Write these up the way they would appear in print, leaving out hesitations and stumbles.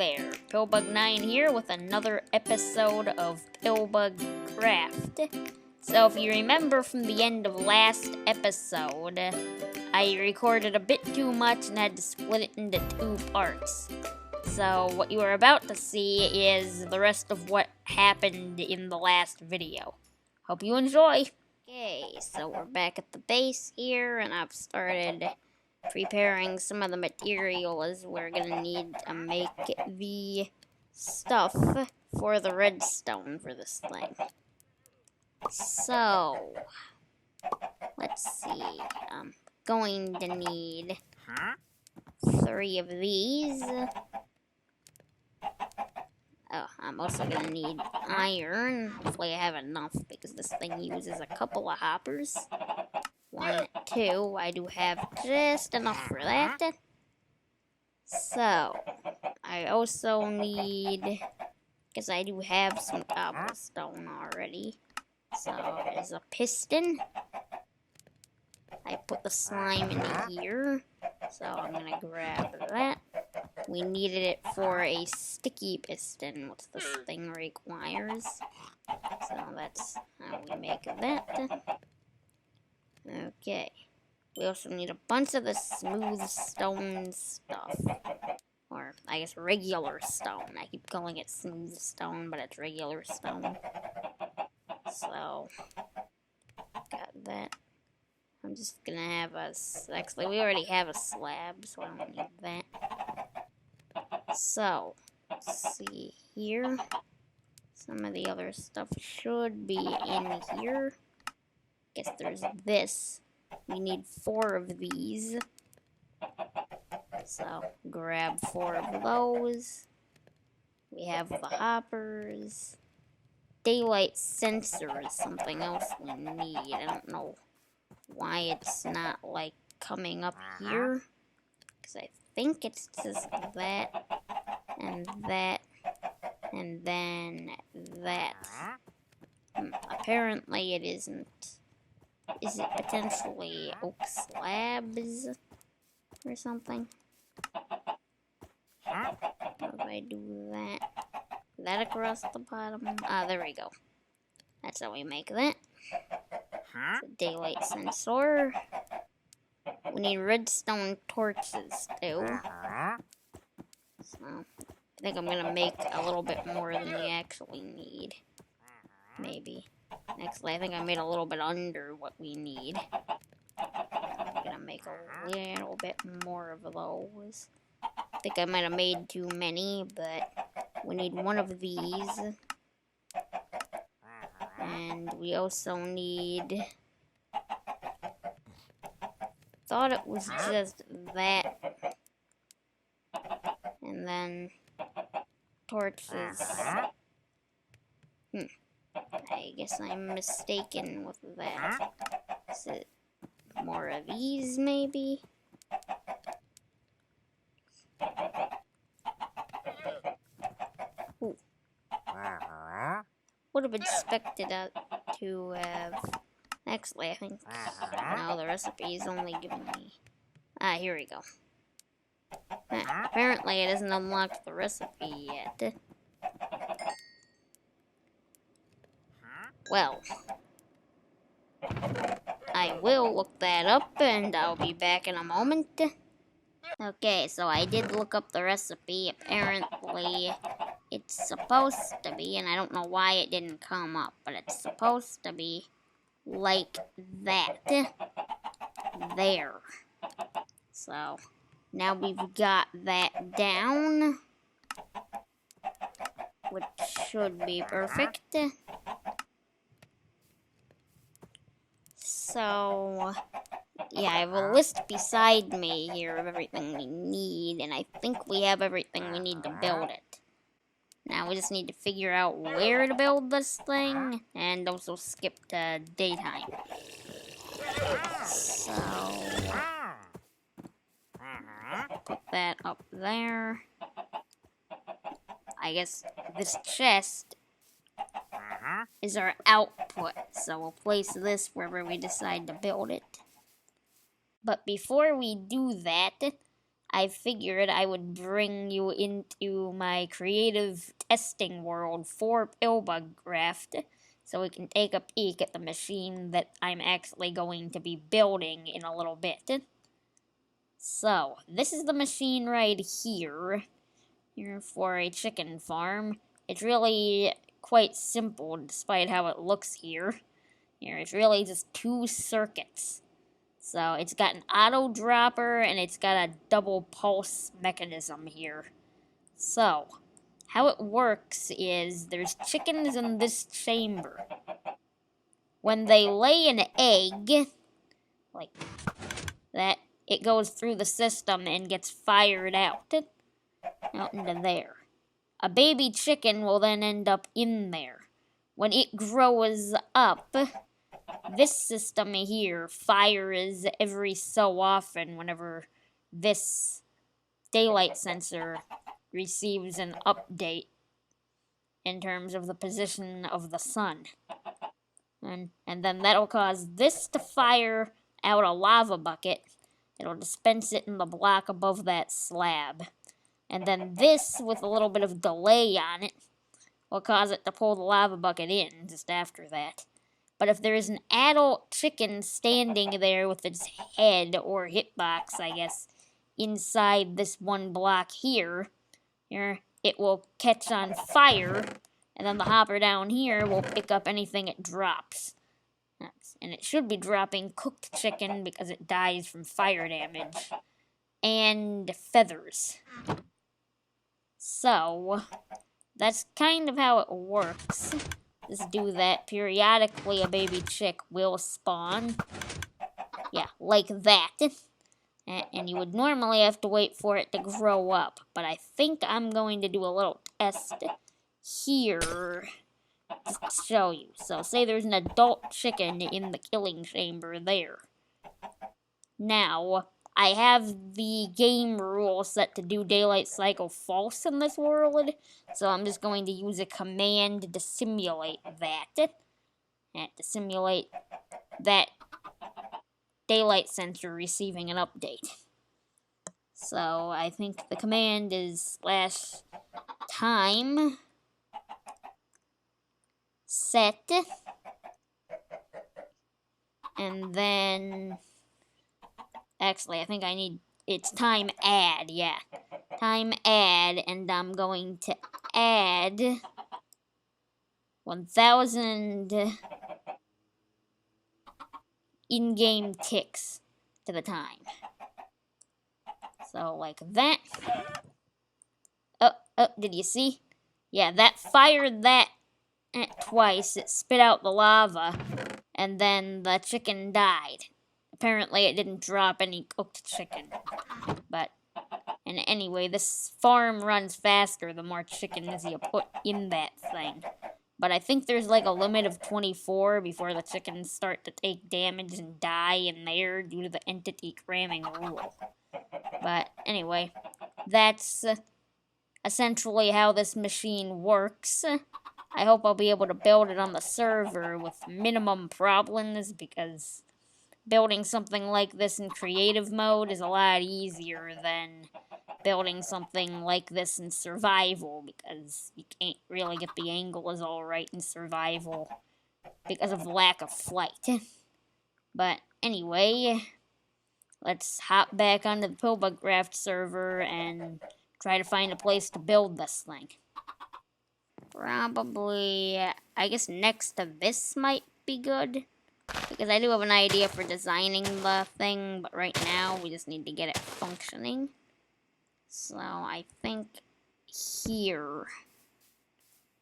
there, Pillbug9 here with another episode of PillbugCraft. So if you remember from the end of last episode, I recorded a bit too much and had to split it into 2 parts. So what you are about to see is the rest of what happened in the last video. Hope you enjoy! Okay, so we're back at the base here, and I've started preparing some of the materials we're gonna need to make the stuff for the redstone for this thing. So, let's see, I'm going to need 3 of these. Oh, I'm also gonna need iron. Hopefully I have enough because this thing uses a couple of hoppers. 1, 2, I do have just enough for that. So, I also need, because I do have some cobblestone already. So, there's a piston. I put the slime in here. So, I'm gonna grab that. We needed it for a sticky piston, which this thing requires. So, that's how we make that. Okay. We also need a bunch of the smooth stone stuff. Or, I guess, regular stone. I keep calling it smooth stone, but it's regular stone. So, got that. I'm just gonna have actually, we already have a slab, so I don't need that. So, let's see here. Some of the other stuff should be in here. Guess there's this. We need 4 of these. So, grab 4 of those. We have the hoppers. Daylight sensor is something else we need. I don't know why it's not, like, coming up here. Because I think it's just that, and that, and then that. Apparently it isn't. Is it potentially oak slabs or something? How do I do that? That across the bottom? Ah, there we go. That's how we make that. It's a daylight sensor. We need redstone torches too. So, I think I'm gonna make a little bit more than we actually need. Maybe. Actually, I think I made a little bit under what we need. I'm gonna make a little bit more of those. I think I might have made too many, but we need 1 of these. And we also need... thought it was just that. And then torches. I guess I'm mistaken with that. Is it more of these, maybe? Ooh. Would have expected to have... Actually, I think... No, the recipe is only giving me... Ah, here we go. Apparently, it hasn't unlocked the recipe yet. Well, I will look that up, and I'll be back in a moment. Okay, so I did look up the recipe. Apparently, it's supposed to be, and I don't know why it didn't come up, but it's supposed to be like that. There. So, now we've got that down, which should be perfect. So, yeah, I have a list beside me here of everything we need, and I think we have everything we need to build it. Now we just need to figure out where to build this thing, and also skip to daytime. So, put that up there. I guess this chest is our output, so we'll place this wherever we decide to build it. But before we do that, I figured I would bring you into my creative testing world for PillbugCraft so we can take a peek at the machine that I'm actually going to be building in a little bit. So, this is the machine right here for a chicken farm. It's really quite simple despite how it looks here. It's really just 2 circuits. So it's got an auto dropper and it's got a double pulse mechanism here. So, how it works is there's chickens in this chamber. When they lay an egg, like that, it goes through the system and gets fired out into there. A baby chicken will then end up in there. When it grows up, this system here fires every so often whenever this daylight sensor receives an update in terms of the position of the sun. And then that'll cause this to fire out a lava bucket. It'll dispense it in the block above that slab. And then this, with a little bit of delay on it, will cause it to pull the lava bucket in just after that. But if there is an adult chicken standing there with its head, or hitbox, I guess, inside this one block here, it will catch on fire, and then the hopper down here will pick up anything it drops. And it should be dropping cooked chicken because it dies from fire damage. And feathers. So, that's kind of how it works. Just do that. Periodically, a baby chick will spawn. Yeah, like that. And you would normally have to wait for it to grow up. But I think I'm going to do a little test here to show you. So, say there's an adult chicken in the killing chamber there. Now, I have the game rule set to do daylight cycle false in this world, so I'm just going to use a command to simulate that. And to simulate that daylight sensor receiving an update. So I think the command is /time set, and then actually I think I need it's time add, yeah. Time add, and I'm going to add 1,000 in-game ticks to the time. So like that. Oh, did you see? Yeah, that fired that twice. It spit out the lava, and then the chicken died. Apparently it didn't drop any cooked chicken. But, and anyway, this farm runs faster the more chickens you put in that thing. But I think there's like a limit of 24 before the chickens start to take damage and die in there due to the entity cramming rule. But anyway, that's essentially how this machine works. I hope I'll be able to build it on the server with minimum problems, because building something like this in creative mode is a lot easier than building something like this in survival, because you can't really get the angles all right in survival because of lack of flight. But anyway, let's hop back onto the PillbugCraft server and try to find a place to build this thing. Probably, I guess next to this might be good, because I do have an idea for designing the thing, but right now we just need to get it functioning. So I think here,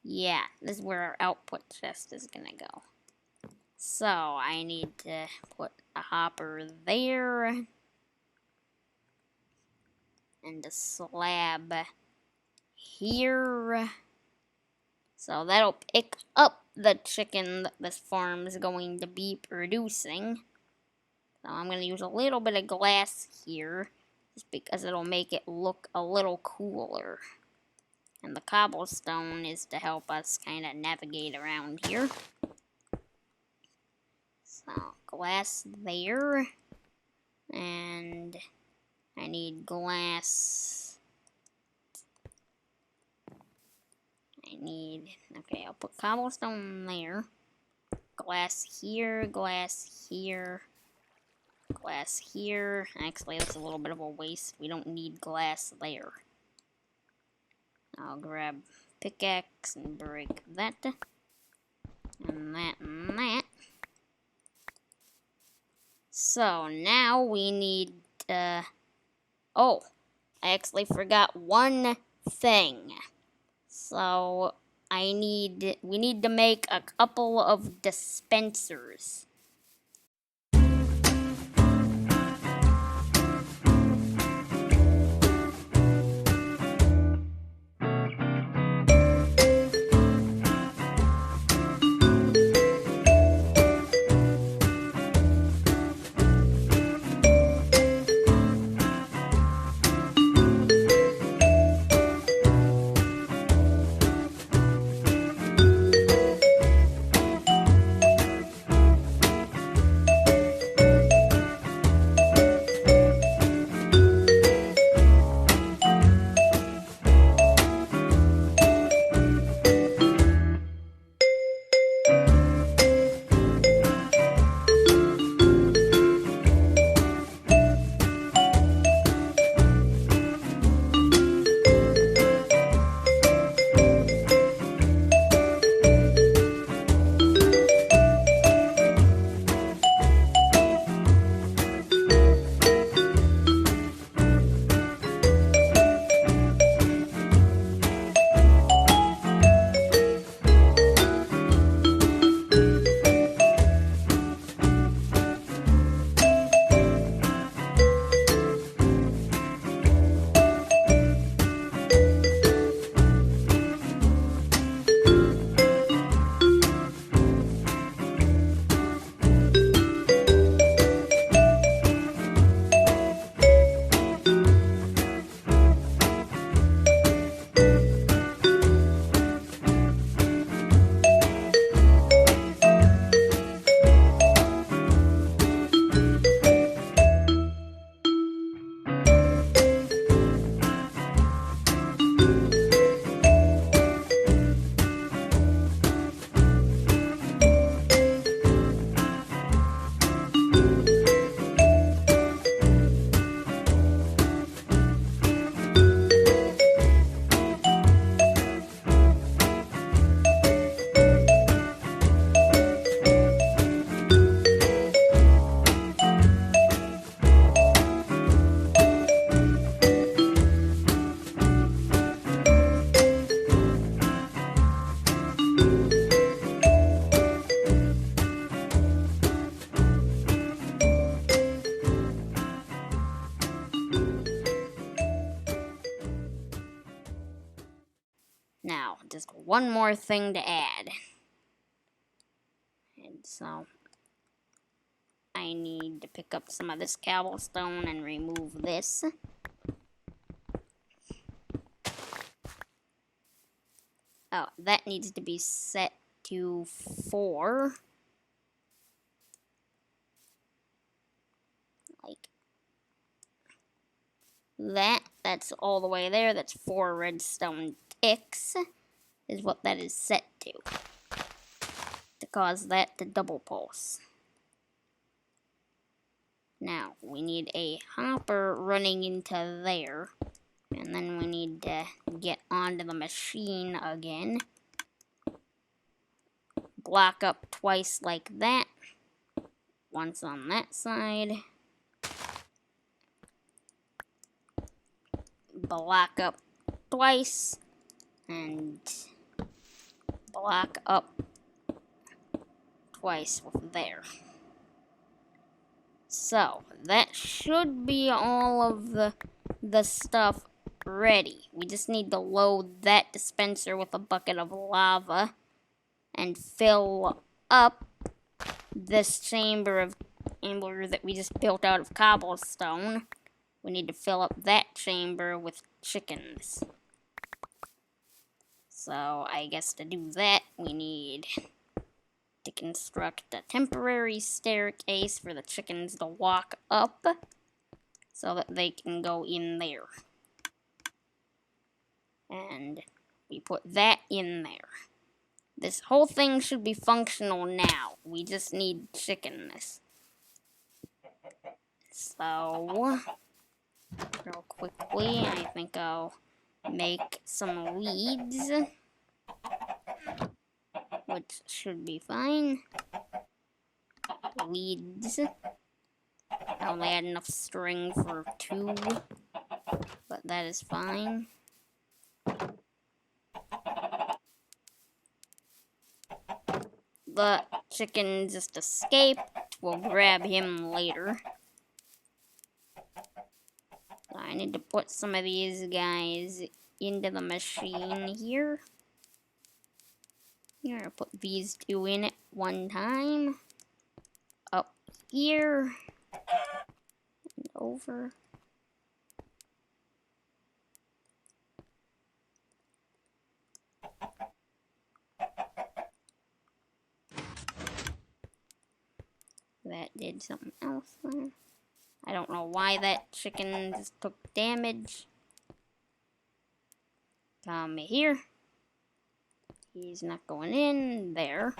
yeah, this is where our output chest is gonna go. So I need to put a hopper there, and a slab here. So that'll pick up the chicken that this farm is going to be producing. So I'm going to use a little bit of glass here, just because it'll make it look a little cooler. And the cobblestone is to help us kind of navigate around here. So glass there. And I need glass. Okay, I'll put cobblestone there. Glass here, glass here, glass here. Actually, that's a little bit of a waste. We don't need glass there. I'll grab pickaxe and break that. And that and that. So now we need, oh, I actually forgot one thing. So we need to make a couple of dispensers. Now, just one more thing to add. And so, I need to pick up some of this cobblestone and remove this. Oh, that needs to be set to 4. Like that. That's all the way there. That's 4 redstone ticks is what that is set to cause that to double pulse. Now, we need a hopper running into there. And then we need to get onto the machine again. Block up twice like that. Once on that side. Block up twice. And block up twice with there. So, that should be all of the stuff ready. We just need to load that dispenser with a bucket of lava and fill up this chamber that we just built out of cobblestone. We need to fill up that chamber with chickens. So, I guess to do that, we need to construct a temporary staircase for the chickens to walk up. so that they can go in there. And we put that in there. This whole thing should be functional now. We just need chickenness. So, real quickly, I think I'll make some leads, which should be fine. Leads. I only had enough string for 2, but that is fine. The chicken just escaped. We'll grab him later. So I need to put some of these guys into the machine here. Here, I'll put these 2 in at one time. Up here. And over. That did something else there. I don't know why that chicken just took damage. Come here. He's not going in there.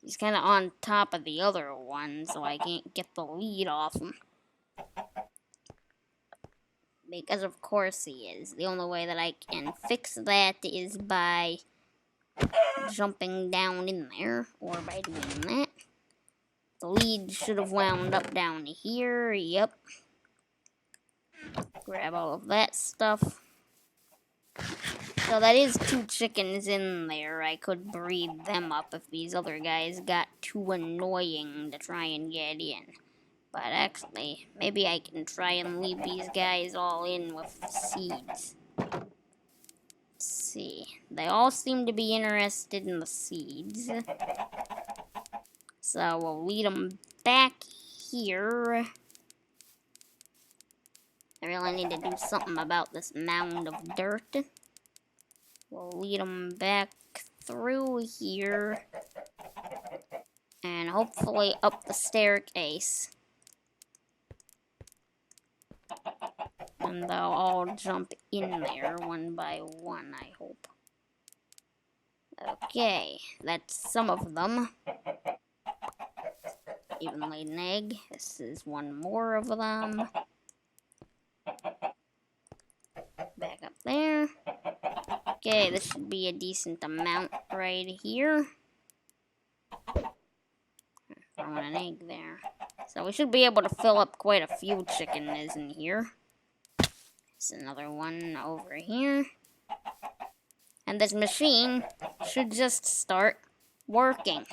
He's kind of on top of the other one, so I can't get the lead off him. Because of course he is. The only way that I can fix that is by jumping down in there, or by doing that. The lead should have wound up down here, yep. Grab all of that stuff. So that is 2 chickens in there. I could breed them up if these other guys got too annoying to try and get in. But actually, maybe I can try and leave these guys all in with seeds. Let's see. They all seem to be interested in the seeds. So we'll lead them back here. I really need to do something about this mound of dirt. We'll lead them back through here. And hopefully up the staircase. And they'll all jump in there one by one, I hope. Okay, that's some of them. Even laid an egg. This is one more of them. Back up there. Okay, this should be a decent amount right here. Throwing an egg there. So we should be able to fill up quite a few chickens in here. There's another one over here. And this machine should just start working.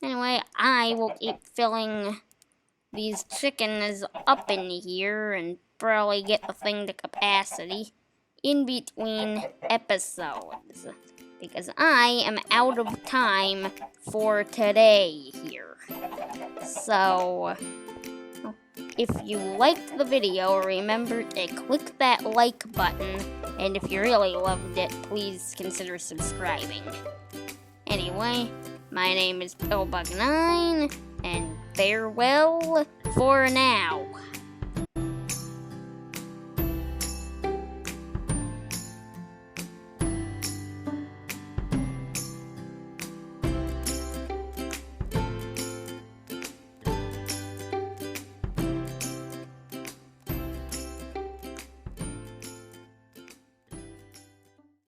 Anyway, I will keep filling these chickens up in here and probably get the thing to capacity in between episodes. Because I am out of time for today here. So, if you liked the video, remember to click that like button. And if you really loved it, please consider subscribing. Anyway, my name is PillbugCraft, and farewell for now.